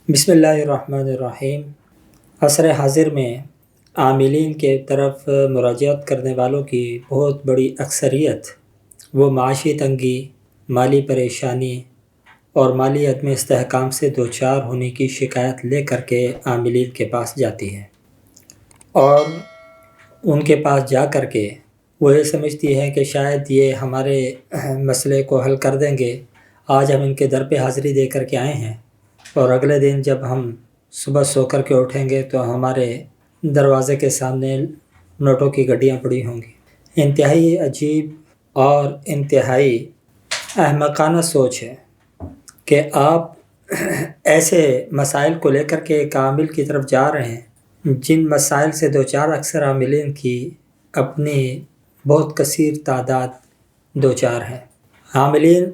بسم اللہ الرحمن الرحیم۔ عصر حاضر میں عاملین کے طرف مراجعت کرنے والوں کی بہت بڑی اکثریت وہ معاشی تنگی، مالی پریشانی اور مالی عدم استحکام سے دوچار ہونے کی شکایت لے کر کے عاملین کے پاس جاتی ہے، اور ان کے پاس جا کر کے وہ یہ سمجھتی ہے کہ شاید یہ ہمارے مسئلے کو حل کر دیں گے۔ آج ہم ان کے در پہ حاضری دے کر کے آئے ہیں، اور اگلے دن جب ہم صبح سو کر کے اٹھیں گے تو ہمارے دروازے کے سامنے نوٹوں کی گڈیاں پڑی ہوں گی۔ انتہائی عجیب اور انتہائی احمقانہ سوچ ہے کہ آپ ایسے مسائل کو لے کر کے ایک عامل کی طرف جا رہے ہیں جن مسائل سے دوچار اکثر عاملین کی اپنی بہت کثیر تعداد دوچار ہیں۔ عاملین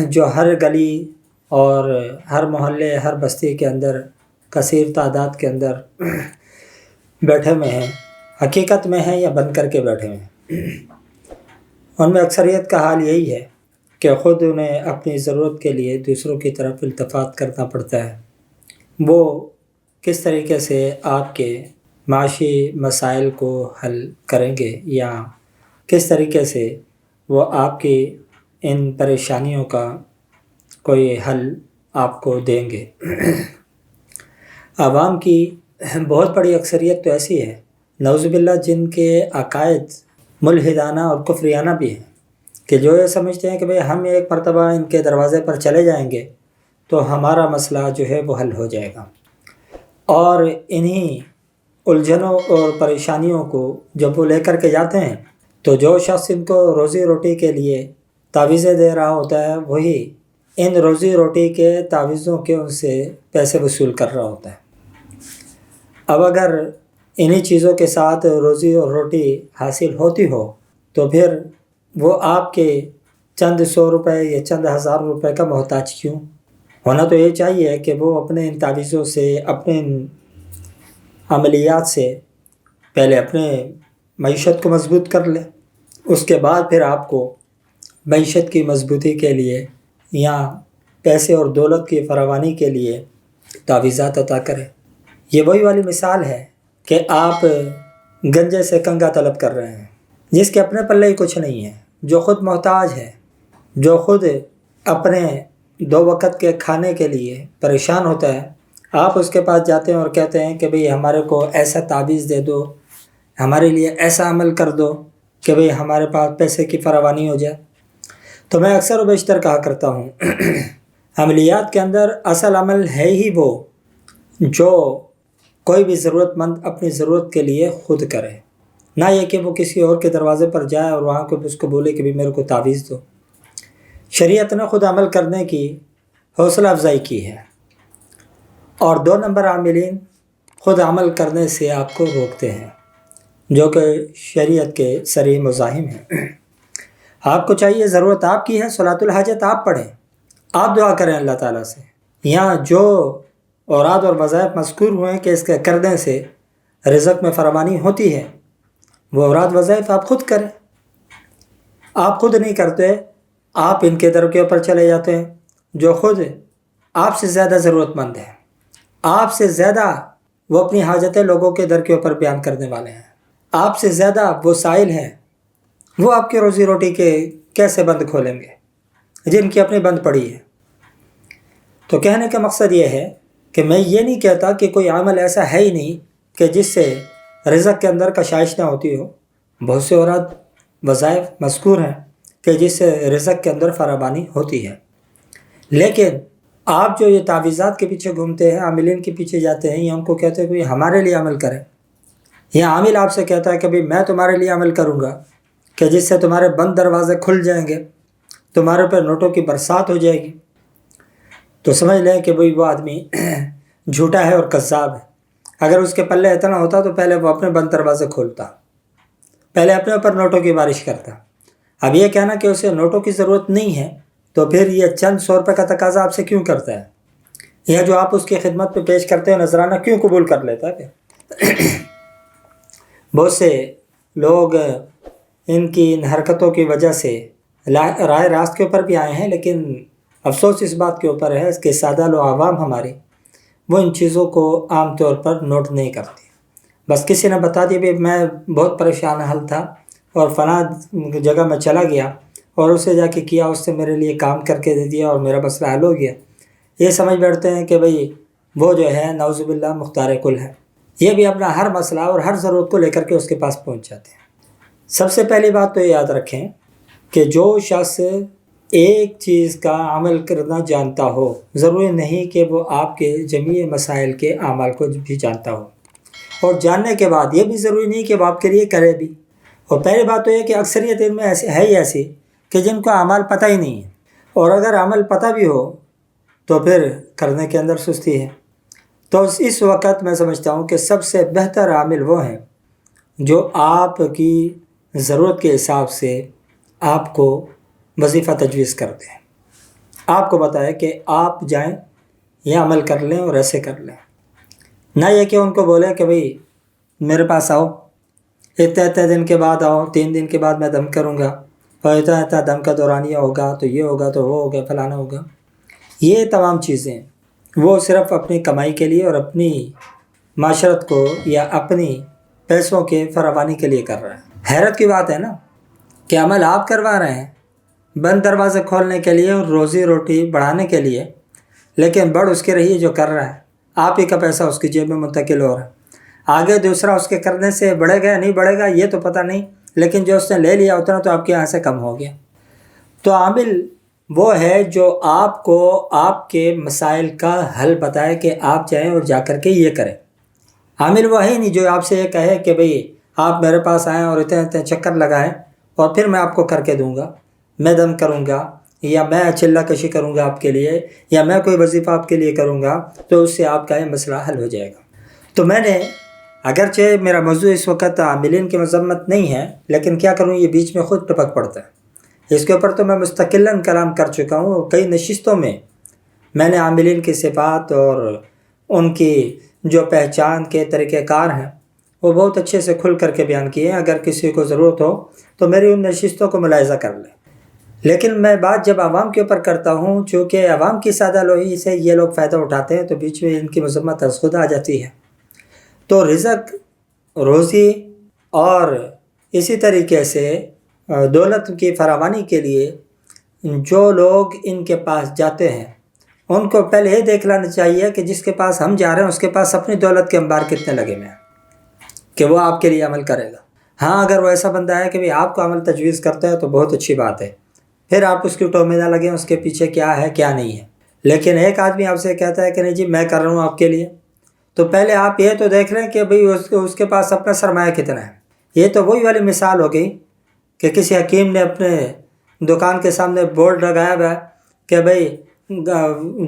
جو ہر گلی اور ہر محلے، ہر بستی کے اندر کثیر تعداد کے اندر بیٹھے ہوئے ہیں، حقیقت میں ہیں یا بن کر کے بیٹھے ہوئے ہیں، ان میں اکثریت کا حال یہی ہے کہ خود انہیں اپنی ضرورت کے لیے دوسروں کی طرف التفات کرنا پڑتا ہے۔ وہ کس طریقے سے آپ کے معاشی مسائل کو حل کریں گے، یا کس طریقے سے وہ آپ کی ان پریشانیوں کا کوئی حل آپ کو دیں گے۔ عوام کی بہت بڑی اکثریت تو ایسی ہے، نعوذ باللہ، جن کے عقائد ملحدانہ اور کفریانہ بھی ہیں، کہ جو یہ سمجھتے ہیں کہ بھئی ہم ایک مرتبہ ان کے دروازے پر چلے جائیں گے تو ہمارا مسئلہ جو ہے وہ حل ہو جائے گا، اور انہی الجھنوں اور پریشانیوں کو جب وہ لے کر کے جاتے ہیں تو جو شخص ان کو روزی روٹی کے لیے تعویذیں دے رہا ہوتا ہے، وہی ان روزی روٹی کے تعویذوں کے ان سے پیسے وصول کر رہا ہوتا ہے۔ اب اگر انہی چیزوں کے ساتھ روزی اور روٹی حاصل ہوتی ہو تو پھر وہ آپ کے چند سو روپے یا چند ہزار روپے کا محتاج کیوں؟ ہونا تو یہ چاہیے کہ وہ اپنے ان تعویذوں سے، اپنے ان عملیات سے پہلے اپنے معیشت کو مضبوط کر لے، اس کے بعد پھر آپ کو معیشت کی مضبوطی کے لیے یا پیسے اور دولت کی فراوانی کے لیے تعویذات عطا کرے۔ یہ وہی والی مثال ہے کہ آپ گنجے سے کنگا طلب کر رہے ہیں، جس کے اپنے پلے ہی کچھ نہیں ہے، جو خود محتاج ہے، جو خود اپنے 2 وقت کے کھانے کے لیے پریشان ہوتا ہے۔ آپ اس کے پاس جاتے ہیں اور کہتے ہیں کہ بھئی ہمارے کو ایسا تعویذ دے دو، ہمارے لیے ایسا عمل کر دو کہ بھئی ہمارے پاس پیسے کی فراوانی ہو جائے۔ تو میں اکثر و بیشتر کہا کرتا ہوں، عملیات کے اندر اصل عمل ہے ہی وہ جو کوئی بھی ضرورت مند اپنی ضرورت کے لیے خود کرے، نہ یہ کہ وہ کسی اور کے دروازے پر جائے اور وہاں کو اس کو بولے کہ بھی میرے کو تعویذ دو۔ شریعت نے خود عمل کرنے کی حوصلہ افزائی کی ہے، اور 2 نمبر عاملین خود عمل کرنے سے آپ کو روکتے ہیں، جو کہ شریعت کے صریح مزاحم ہیں۔ آپ کو چاہیے، ضرورت آپ کی ہے، صلاۃ الحاجت آپ پڑھیں، آپ دعا کریں اللہ تعالیٰ سے، یہاں جو اوراد اور وظائف مذکور ہوئے ہیں کہ اس کے کرنے سے رزق میں فراوانی ہوتی ہے، وہ اوراد وظائف آپ خود کریں۔ آپ خود نہیں کرتے، آپ ان کے در کے اوپر چلے جاتے ہیں جو خود آپ سے زیادہ ضرورت مند ہیں، آپ سے زیادہ وہ اپنی حاجتیں لوگوں کے در کے اوپر بیان کرنے والے ہیں، آپ سے زیادہ وہ سائل ہیں، وہ آپ کے روزی روٹی کے کیسے بند کھولیں گے جن کی اپنی بند پڑی ہے۔ تو کہنے کا مقصد یہ ہے کہ میں یہ نہیں کہتا کہ کوئی عمل ایسا ہے ہی نہیں کہ جس سے رزق کے اندر کشائش نہ ہوتی ہو، بہت سے اوراد وظائف مذکور ہیں کہ جس سے رزق کے اندر فراوانی ہوتی ہے، لیکن آپ جو یہ تعویذات کے پیچھے گھومتے ہیں، عاملین کے پیچھے جاتے ہیں، یا ان کو کہتے ہیں کہ ہمارے لیے عمل کریں، یا عامل آپ سے کہتا ہے کہ میں تمہارے لیے عمل کروں گا کہ جس سے تمہارے بند دروازے کھل جائیں گے، تمہارے پر نوٹوں کی برسات ہو جائے گی، تو سمجھ لیں کہ وہ آدمی جھوٹا ہے اور کذاب ہے۔ اگر اس کے پلے اتنا ہوتا تو پہلے وہ اپنے بند دروازے کھولتا، پہلے اپنے اوپر نوٹوں کی بارش کرتا۔ اب یہ کہنا کہ اسے نوٹوں کی ضرورت نہیں ہے تو پھر یہ چند 100 روپے کا تقاضا آپ سے کیوں کرتا ہے، یا جو آپ اس کی خدمت پہ پیش کرتے ہیں نذرانہ کیوں قبول کر لیتا ہے؟ بہت سے لوگ ان کی ان حرکتوں کی وجہ سے راہ راست کے اوپر بھی آئے ہیں، لیکن افسوس اس بات کے اوپر ہے کہ سادہ لو عوام ہماری وہ ان چیزوں کو عام طور پر نوٹ نہیں کرتے. بس کسی نے بتا دیا بھی میں بہت پریشان حال تھا اور فلاں جگہ میں چلا گیا اور اسے جا کے کیا، اس سے میرے لیے کام کر کے دے دیا اور میرا مسئلہ حل ہو گیا، یہ سمجھ بیٹھتے ہیں کہ بھئی وہ جو ہے نعوذ باللہ مختار کل ہے. یہ بھی اپنا ہر مسئلہ اور ہر ضرورت کو لے کر کے اس کے پاس پہنچ جاتے ہیں. سب سے پہلی بات تو یہ یاد رکھیں کہ جو شخص ایک چیز کا عمل کرنا جانتا ہو، ضروری نہیں کہ وہ آپ کے جمیع مسائل کے اعمال کو بھی جانتا ہو، اور جاننے کے بعد یہ بھی ضروری نہیں کہ وہ آپ کے لیے کرے بھی. اور پہلی بات تو یہ کہ اکثریت ان میں ایسی ہے ہی ایسی کہ جن کو اعمال پتہ ہی نہیں ہے، اور اگر عمل پتہ بھی ہو تو پھر کرنے کے اندر سستی ہے. تو اس وقت میں سمجھتا ہوں کہ سب سے بہتر عامل وہ ہیں جو آپ کی ضرورت کے حساب سے آپ کو وظیفہ تجویز کر دیں، آپ کو بتائے کہ آپ جائیں یہ عمل کر لیں اور ایسے کر لیں. نہ یہ کہ ان کو بولے کہ بھئی میرے پاس آؤ، اتنے دن کے بعد آؤ، 3 دن کے بعد میں دم کروں گا، اور اتنا دم کا دوران یہ ہوگا تو یہ ہوگا تو وہ ہوگا فلانا ہوگا. یہ تمام چیزیں وہ صرف اپنی کمائی کے لیے اور اپنی معاشرت کو یا اپنی پیسوں کے فراوانی کے لیے کر رہا ہے. حیرت کی بات ہے نا کہ عمل آپ کروا رہے ہیں بند دروازے کھولنے کے لیے اور روزی روٹی بڑھانے کے لیے، لیکن بڑھ اس کے رہی جو کر رہا ہے، آپ ہی کا پیسہ اس کی جیب میں منتقل ہو رہا ہے. آگے دوسرا اس کے کرنے سے بڑھے گا یا نہیں بڑھے گا یہ تو پتہ نہیں، لیکن جو اس نے لے لیا اتنا تو آپ کے یہاں سے کم ہو گیا. تو عامل وہ ہے جو آپ کو آپ کے مسائل کا حل بتائے کہ آپ جائیں اور جا کر کے یہ کریں. عامل وہ ہے نہیں جو آپ سے یہ کہے کہ بھئی آپ میرے پاس آئیں اور اتنے چکر لگائیں اور پھر میں آپ کو کر کے دوں گا، میں دم کروں گا یا میں چلہ کشی کروں گا آپ کے لیے یا میں کوئی وظیفہ آپ کے لیے کروں گا تو اس سے آپ کا یہ مسئلہ حل ہو جائے گا. تو میں نے اگرچہ میرا موضوع اس وقت عاملین کی مذمت نہیں ہے، لیکن کیا کروں یہ بیچ میں خود ٹپک پڑتا ہے. اس کے اوپر تو میں مستقلاً کلام کر چکا ہوں اور کئی نشستوں میں نے عاملین کی صفات اور ان کی جو پہچان کے طریقہ کار ہیں وہ بہت اچھے سے کھل کر کے بیان کیے ہیں. اگر کسی کو ضرورت ہو تو میری ان نشستوں کو ملاحظہ کر لیں. لیکن میں بات جب عوام کے اوپر کرتا ہوں، چونکہ عوام کی سادہ لوہی سے یہ لوگ فائدہ اٹھاتے ہیں تو بیچ میں ان کی مذمت از خود آ جاتی ہے. تو رزق، روزی اور اسی طریقے سے دولت کی فراوانی کے لیے جو لوگ ان کے پاس جاتے ہیں ان کو پہلے یہ دیکھ لینا چاہیے کہ جس کے پاس ہم جا رہے ہیں اس کے پاس اپنی دولت کے انبار کتنے لگے ہوئے ہیں کہ وہ آپ کے لیے عمل کرے گا. ہاں اگر وہ ایسا بندہ ہے کہ بھی آپ کو عمل تجویز کرتا ہے تو بہت اچھی بات ہے، پھر آپ اس کی ٹو میں نہ لگیں اس کے پیچھے کیا ہے کیا نہیں ہے. لیکن ایک آدمی آپ سے کہتا ہے کہ نہیں جی میں کر رہا ہوں آپ کے لیے، تو پہلے آپ یہ تو دیکھ لیں کہ بھئی اس کے پاس اپنا سرمایہ کتنا ہے. یہ تو وہی والی مثال ہو گئی کہ کسی حکیم نے اپنے دکان کے سامنے بورڈ لگایا ہوا ہے کہ بھئی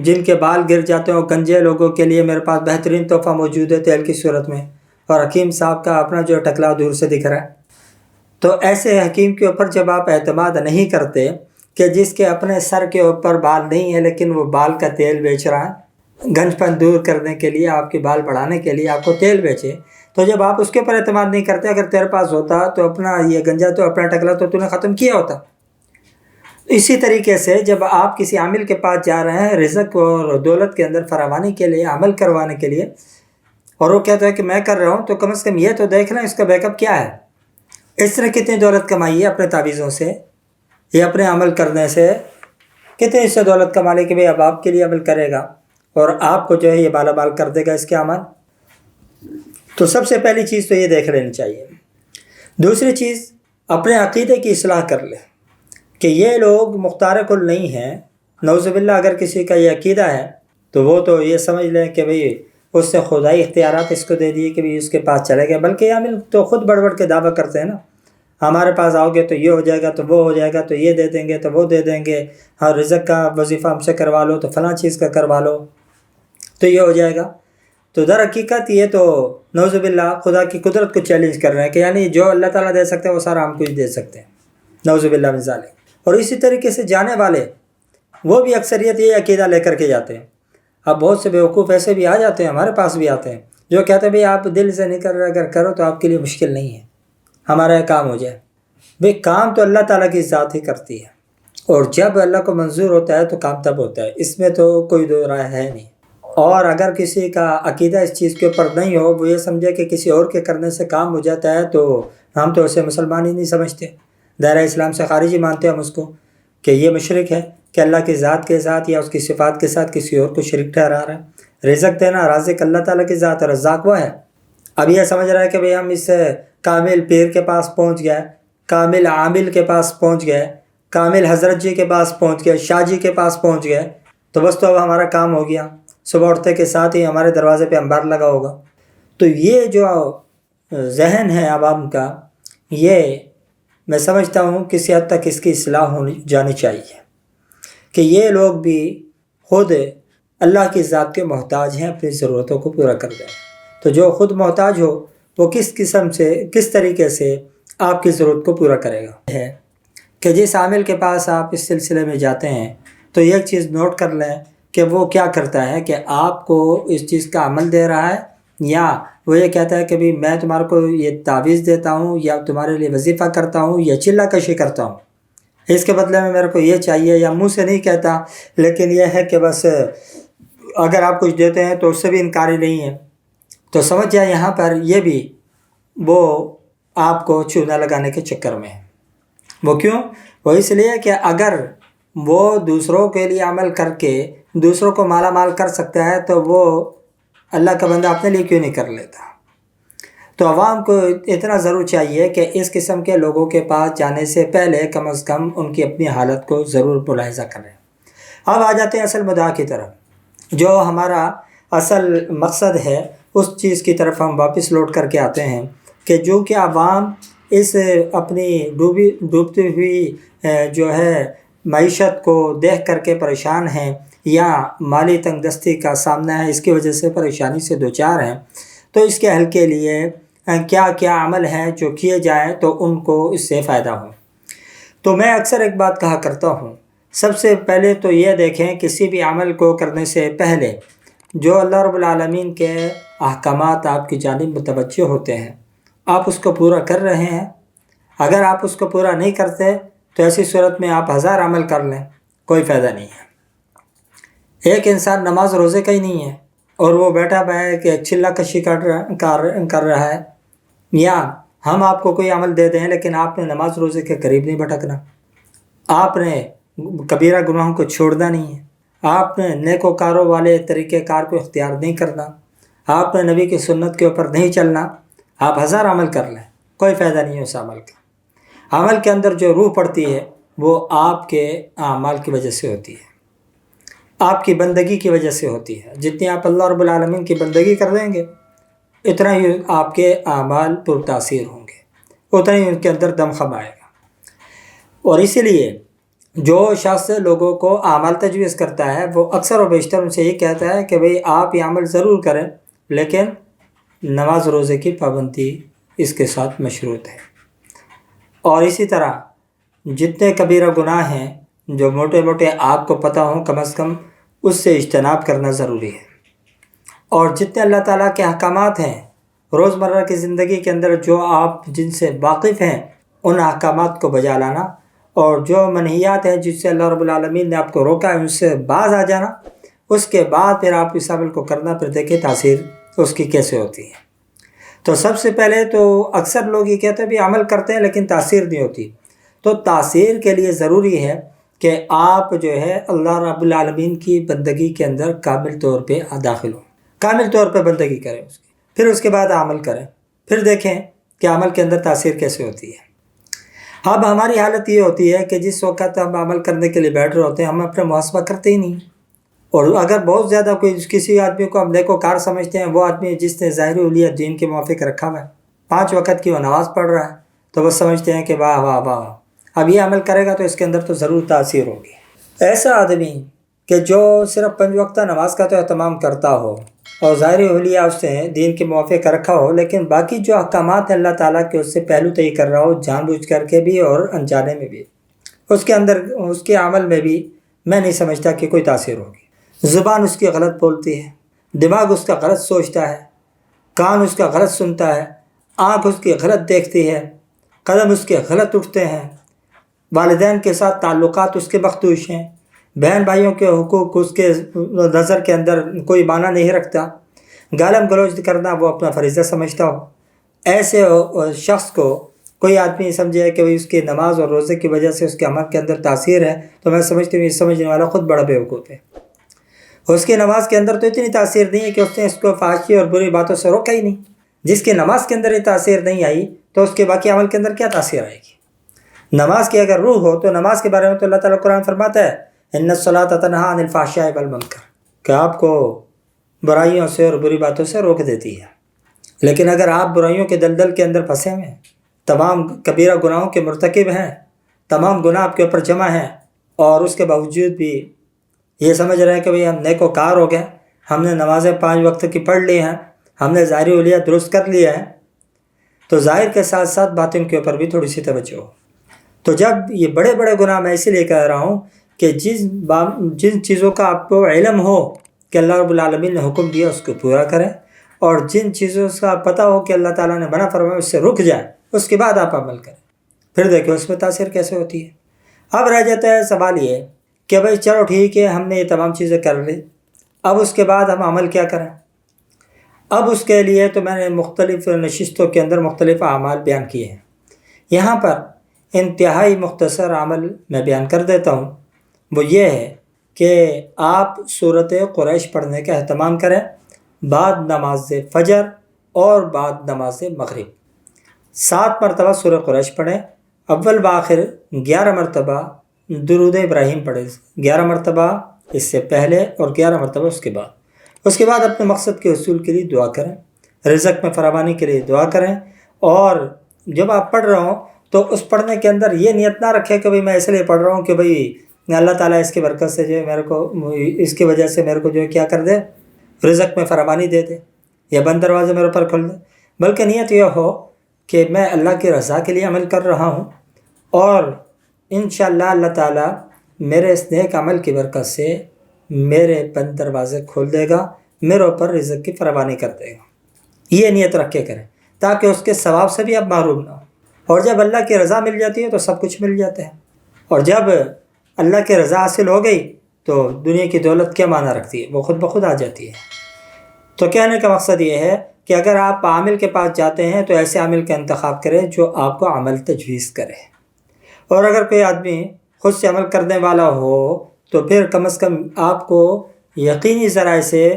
جن کے بال گر جاتے ہیں گنجے لوگوں کے لیے میرے پاس بہترین تحفہ موجود ہے تیل کی صورت میں، اور حکیم صاحب کا اپنا جو ٹکلا دور سے دکھ رہا ہے. تو ایسے حکیم کے اوپر جب آپ اعتماد نہیں کرتے کہ جس کے اپنے سر کے اوپر بال نہیں ہے لیکن وہ بال کا تیل بیچ رہا ہے، گنج پن دور کرنے کے لیے، آپ کے بال بڑھانے کے لیے آپ کو تیل بیچے، تو جب آپ اس کے اوپر اعتماد نہیں کرتے، اگر تیرے پاس ہوتا تو اپنا یہ گنجا تو اپنا ٹکلا تو نے ختم کیا ہوتا. اسی طریقے سے جب آپ کسی عامل کے پاس جا رہے ہیں رزق اور دولت کے اندر فراوانی کے لیے، عمل کروانے کے لیے، اور وہ کہتا ہے کہ میں کر رہا ہوں، تو کم از کم یہ تو دیکھ لیں اس کا بیک اپ کیا ہے. اس نے کتنی دولت کمائی ہے اپنے تعویذوں سے یا اپنے عمل کرنے سے، کتنی اس سے دولت کما لے کہ بھئی اب آپ کے لیے عمل کرے گا اور آپ کو جو ہے یہ بالا بال کر دے گا اس کے عمل. تو سب سے پہلی چیز تو یہ دیکھ لینی چاہیے. دوسری چیز اپنے عقیدے کی اصلاح کر لیں کہ یہ لوگ مختار کل نہیں ہیں. نعوذ باللہ اگر کسی کا یہ عقیدہ ہے تو وہ تو یہ سمجھ لیں کہ بھئی اس سے خدائی اختیارات اس کو دے دیے کہ بھئی اس کے پاس چلے گئے. بلکہ عامل تو خود بڑھ بڑھ کے دعویٰ کرتے ہیں نا، ہمارے پاس آؤ گے تو یہ ہو جائے گا، تو وہ ہو جائے گا، تو یہ دے دیں گے، تو وہ دے دیں گے، ہاں رزق کا وظیفہ ہم سے کروا لو تو فلاں چیز کا کروا لو تو یہ ہو جائے گا. تو در حقیقت یہ تو نعوذ باللہ خدا کی قدرت کو چیلنج کر رہے ہیں کہ یعنی جو اللہ تعالیٰ دے سکتے ہیں وہ سارا ہم کچھ دے سکتے ہیں، نعوذ باللہ من ذالک. اور اسی طریقے سے جانے والے وہ بھی اکثریت یہ عقیدہ لے کر کے جاتے ہیں. اب بہت سے بیوقوف ایسے بھی آ جاتے ہیں، ہمارے پاس بھی آتے ہیں، جو کہتے ہیں بھئی آپ دل سے نہیں کر رہے، اگر کرو تو آپ کے لیے مشکل نہیں ہے، ہمارا یہ کام ہو جائے. بھئی کام تو اللہ تعالیٰ کی ذات ہی کرتی ہے، اور جب اللہ کو منظور ہوتا ہے تو کام تب ہوتا ہے، اس میں تو کوئی دو رائے ہے نہیں. اور اگر کسی کا عقیدہ اس چیز کے اوپر نہیں ہو، وہ یہ سمجھے کہ کسی اور کے کرنے سے کام ہو جاتا ہے، تو ہم تو اسے مسلمان ہی نہیں سمجھتے، دائرہ اسلام سے خارجی مانتے ہم اس کو، کہ یہ مشرک ہے، کہ اللہ کی ذات کے ساتھ یا اس کی صفات کے ساتھ کسی اور کو شریک ٹھہرا رہا ہے۔ رزق دینا رازق اللہ تعالیٰ کی ذات ہے، رزاق وہ ہے۔ اب یہ سمجھ رہا ہے کہ بھئی ہم اس کامل پیر کے پاس پہنچ گئے، کامل عامل کے پاس پہنچ گئے، کامل حضرت جی کے پاس پہنچ گئے، شاہ جی کے پاس پہنچ گئے، تو بس تو اب ہمارا کام ہو گیا، صبح اٹھتے کے ساتھ ہی ہمارے دروازے پہ انبار لگا ہوگا۔ تو یہ جو ذہن ہے عوام کا، یہ میں سمجھتا ہوں کسی حد تک اس کی اصلاح ہونی جانی چاہیے، کہ یہ لوگ بھی خود اللہ کی ذات کے محتاج ہیں، اپنی ضرورتوں کو پورا کر دیں۔ تو جو خود محتاج ہو وہ کس طریقے سے آپ کی ضرورت کو پورا کرے گا، ہے کہ جس عامل کے پاس آپ اس سلسلے میں جاتے ہیں تو ایک چیز نوٹ کر لیں کہ وہ کیا کرتا ہے، کہ آپ کو اس چیز کا عمل دے رہا ہے، یا وہ یہ کہتا ہے کہ بھی میں تمہارے کو یہ تعویذ دیتا ہوں، یا تمہارے لیے وظیفہ کرتا ہوں، یا چلہ کشی کرتا ہوں، اس کے بدلے میں میرے کو یہ چاہیے، یا منہ سے نہیں کہتا لیکن یہ ہے کہ بس اگر آپ کچھ دیتے ہیں تو اس سے بھی انکاری نہیں ہے۔ تو سمجھ جائے یہاں پر یہ بھی وہ آپ کو چونا لگانے کے چکر میں ہے۔ وہ کیوں؟ وہ اس لیے کہ اگر وہ دوسروں کے لیے عمل کر کے دوسروں کو مالا مال کر سکتا ہے تو وہ اللہ کا بندہ اپنے لیے کیوں نہیں کر لیتا؟ تو عوام کو اتنا ضرور چاہیے کہ اس قسم کے لوگوں کے پاس جانے سے پہلے کم از کم ان کی اپنی حالت کو ضرور ملاحظہ کریں۔ اب آ جاتے ہیں اصل مدعا کی طرف، جو ہمارا اصل مقصد ہے، اس چیز کی طرف ہم واپس لوٹ کر کے آتے ہیں کہ جو کہ عوام اس اپنی ڈوبتی ہوئی جو ہے معیشت کو دیکھ کر کے پریشان ہیں، یا مالی تنگ دستی کا سامنا ہے، اس کی وجہ سے پریشانی سے دوچار ہیں، تو اس کے حل کے لیے کیا کیا عمل ہیں جو کیے جائیں تو ان کو اس سے فائدہ ہو۔ تو میں اکثر ایک بات کہا کرتا ہوں، سب سے پہلے تو یہ دیکھیں کسی بھی عمل کو کرنے سے پہلے جو اللہ رب العالمین کے احکامات آپ کی جانب متوجہ ہوتے ہیں، آپ اس کو پورا کر رہے ہیں۔ اگر آپ اس کو پورا نہیں کرتے تو ایسی صورت میں آپ 1000 عمل کر لیں، کوئی فائدہ نہیں ہے۔ ایک انسان نماز روزے کا ہی نہیں ہے اور وہ بیٹھا ہوا ہے کہ چلہ کشی کر رہا ہے، یا ہم آپ کو کوئی عمل دے دیں لیکن آپ نے نماز روزے کے قریب نہیں بھٹکنا، آپ نے کبیرہ گناہوں کو چھوڑنا نہیں ہے، آپ نے نیک و کاروں والے طریقہ کار کو اختیار نہیں کرنا، آپ نے نبی کی سنت کے اوپر نہیں چلنا، آپ 1000 عمل کر لیں، کوئی فائدہ نہیں ہے اس عمل کا۔ عمل کے اندر جو روح پڑتی ہے وہ آپ کے اعمال کی وجہ سے ہوتی ہے، آپ کی بندگی کی وجہ سے ہوتی ہے۔ جتنی آپ اللہ رب العالمین کی بندگی کر دیں گے اتنا ہی آپ کے اعمال پر تاثیر ہوں گے، اتنا ہی ان کے اندر دمخم آئے گا۔ اور اسی لیے جو شخص لوگوں کو اعمال تجویز کرتا ہے وہ اکثر و بیشتر ان سے یہ کہتا ہے کہ بھئی آپ یہ عمل ضرور کریں لیکن نماز روزے کی پابندی اس کے ساتھ مشروط ہے۔ اور اسی طرح جتنے کبیرہ گناہ ہیں جو موٹے موٹے آپ کو پتہ ہوں، کم از کم اس سے اجتناب کرنا ضروری ہے۔ اور جتنے اللہ تعالیٰ کے احکامات ہیں روزمرہ کی زندگی کے اندر جو آپ جن سے واقف ہیں، ان احکامات کو بجا لانا، اور جو منہیات ہیں جس سے اللہ رب العالمین نے آپ کو روکا ہے ان سے باز آ جانا، اس کے بعد پھر آپ اس عمل کو کرنا، پھر دیکھیں تاثیر اس کی کیسے ہوتی ہے۔ تو سب سے پہلے تو اکثر لوگ یہ کہتے ہیں بھی عمل کرتے ہیں لیکن تاثیر نہیں ہوتی، تو تاثیر کے لیے ضروری ہے کہ آپ جو ہے اللہ رب العالمین کی بندگی کے اندر کامل طور پہ داخل ہوں، کامل طور پہ بندگی کریں اس کی، پھر اس کے بعد عمل کریں، پھر دیکھیں کہ عمل کے اندر تاثیر کیسے ہوتی ہے۔ اب ہماری حالت یہ ہوتی ہے کہ جس وقت ہم عمل کرنے کے لیے بیٹھ رہے ہوتے ہیں ہم اپنا محاسبہ کرتے ہی نہیں، اور اگر بہت زیادہ کسی آدمی کو ہم نیک و کار سمجھتے ہیں، وہ آدمی جس نے ظاہری حلیہ دین کے موافق رکھا ہوا ہے، 5 وقت کی وہ نماز پڑھ رہا ہے، تو بس سمجھتے ہیں کہ واہ واہ واہ، اب یہ عمل کرے گا تو اس کے اندر تو ضرور تاثیر ہوگی۔ ایسا آدمی کہ جو صرف 5 وقتہ نماز کا تو اہتمام کرتا ہو اور ظاہری حلیہ اس نے دین کے موافق رکھا ہو، لیکن باقی جو احکامات ہیں اللہ تعالیٰ کے اس سے پہلو طے کر رہا ہو، جان بوجھ کر کے بھی اور انجانے میں بھی، اس کے اندر اس کے عمل میں بھی میں نہیں سمجھتا کہ کوئی تاثیر ہوگی۔ زبان اس کی غلط بولتی ہے، دماغ اس کا غلط سوچتا ہے، کان اس کا غلط سنتا ہے، آنکھ اس کی غلط دیکھتی ہے، قدم اس کے غلط اٹھتے ہیں، والدین کے ساتھ تعلقات اس کے مخدوش ہیں، بہن بھائیوں کے حقوق اس کے نظر کے اندر کوئی معنی نہیں رکھتا، گالم گلوچ کرنا وہ اپنا فریضہ سمجھتا ہو، ایسے شخص کو کوئی آدمی سمجھے کہ اس کی نماز اور روزے کی وجہ سے اس کے عمل کے اندر تاثیر ہے، تو میں سمجھتی ہوں یہ سمجھنے والا خود بڑا بیوقوف ہے۔ اس کی نماز کے اندر تو اتنی تاثیر نہیں ہے کہ اس نے اس کو فحاشی اور بری باتوں سے روکا ہی نہیں۔ جس کی نماز کے اندر یہ تاثیر نہیں آئی تو اس کے باقی عمل کے اندر کیا تاثیر آئے گی؟ نماز کی اگر روح ہو تو نماز کے بارے میں تو اللہ تعالیٰ قرآن فرماتا ہے ان الصلاۃ تنہی عن الفحشاء والمنکر، کہ آپ کو برائیوں سے اور بری باتوں سے روک دیتی ہے۔ لیکن اگر آپ برائیوں کے دلدل کے اندر پھنسے ہوئے ہیں، تمام کبیرہ گناہوں کے مرتکب ہیں، تمام گناہ آپ کے اوپر جمع ہیں، اور اس کے باوجود بھی یہ سمجھ رہے ہیں کہ بھئی ہم نیک و کار ہو گئے، ہم نے نمازیں 5 وقت کی پڑھ لی ہیں، ہم نے ظاہری اولیاء درست کر لیا ہے، تو ظاہر کے ساتھ ساتھ باطن کے اوپر بھی تھوڑی سی توجہ ہو۔ تو جب یہ بڑے بڑے گناہ میں اسی لیے کہہ رہا ہوں کہ جن چیزوں کا آپ کو علم ہو کہ اللہ رب العالمین نے حکم دیا اس کو پورا کریں، اور جن چیزوں کا پتہ ہو کہ اللہ تعالیٰ نے منع فرمایا اس سے رک جائیں، اس کے بعد آپ عمل کریں، پھر دیکھیں اس میں تاثیر کیسے ہوتی ہے۔ اب رہ جاتا ہے سوال یہ کہ بھئی چلو ٹھیک ہے، ہم نے یہ تمام چیزیں کر لی، اب اس کے بعد ہم عمل کیا کریں؟ اب اس کے لیے تو میں نے مختلف نشستوں کے اندر مختلف اعمال بیان کیے ہیں، یہاں پر انتہائی مختصر عمل میں بیان کر دیتا ہوں، وہ یہ ہے کہ آپ سورۃ قریش پڑھنے کا اہتمام کریں بعد نماز فجر اور بعد نماز مغرب۔ 7 مرتبہ سورہ قریش پڑھیں، اول بآخر 11 مرتبہ درود ابراہیم پڑھیں، 11 مرتبہ اس سے پہلے اور 11 مرتبہ اس کے بعد اپنے مقصد کے حصول کے لیے دعا کریں، رزق میں فراوانی کے لیے دعا کریں، اور جب آپ پڑھ رہے ہوں تو اس پڑھنے کے اندر یہ نیت نہ رکھیں کہ بھئی میں اس لیے پڑھ رہا ہوں کہ بھئی اللہ تعالیٰ اس کی برکت سے جو ہے میرے کو، اس کی وجہ سے میرے کو جو ہے کیا کر دے، رزق میں فراوانی دے دے یا بند دروازے میرے اوپر کھول دے، بلکہ نیت یہ ہو کہ میں اللہ کی رضا کے لیے عمل کر رہا ہوں، اور انشاءاللہ اللہ تعالیٰ میرے اس نیک عمل کی برکت سے میرے بند دروازے کھول دے گا، میرے اوپر رزق کی فراوانی کر دے گا۔ یہ نیت رکھ کے کریں تاکہ اس کے ثواب سے بھی آپ محروم نہ ہو، اور جب اللہ کی رضا مل جاتی ہے تو سب کچھ مل جاتا ہے، اور جب اللہ کی رضا حاصل ہو گئی تو دنیا کی دولت کیا معنی رکھتی ہے، وہ خود بخود آ جاتی ہے۔ تو کہنے کا مقصد یہ ہے کہ اگر آپ عامل کے پاس جاتے ہیں تو ایسے عامل کا انتخاب کریں جو آپ کو عمل تجویز کرے، اور اگر کوئی آدمی خود سے عمل کرنے والا ہو تو پھر کم از کم آپ کو یقینی ذرائع سے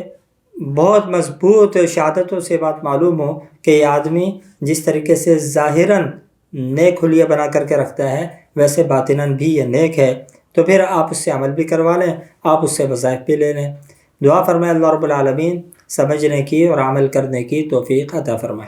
بہت مضبوط شہادتوں سے بات معلوم ہو کہ یہ آدمی جس طریقے سے ظاہراً نیک حلیہ بنا کر کے رکھتا ہے ویسے باطناً بھی یہ نیک ہے، تو پھر آپ اس سے عمل بھی کروا لیں، آپ اس سے وظائف بھی لے لیں۔ دعا فرمائے اللہ رب العالمین سمجھنے کی اور عمل کرنے کی توفیق عطا فرمائے۔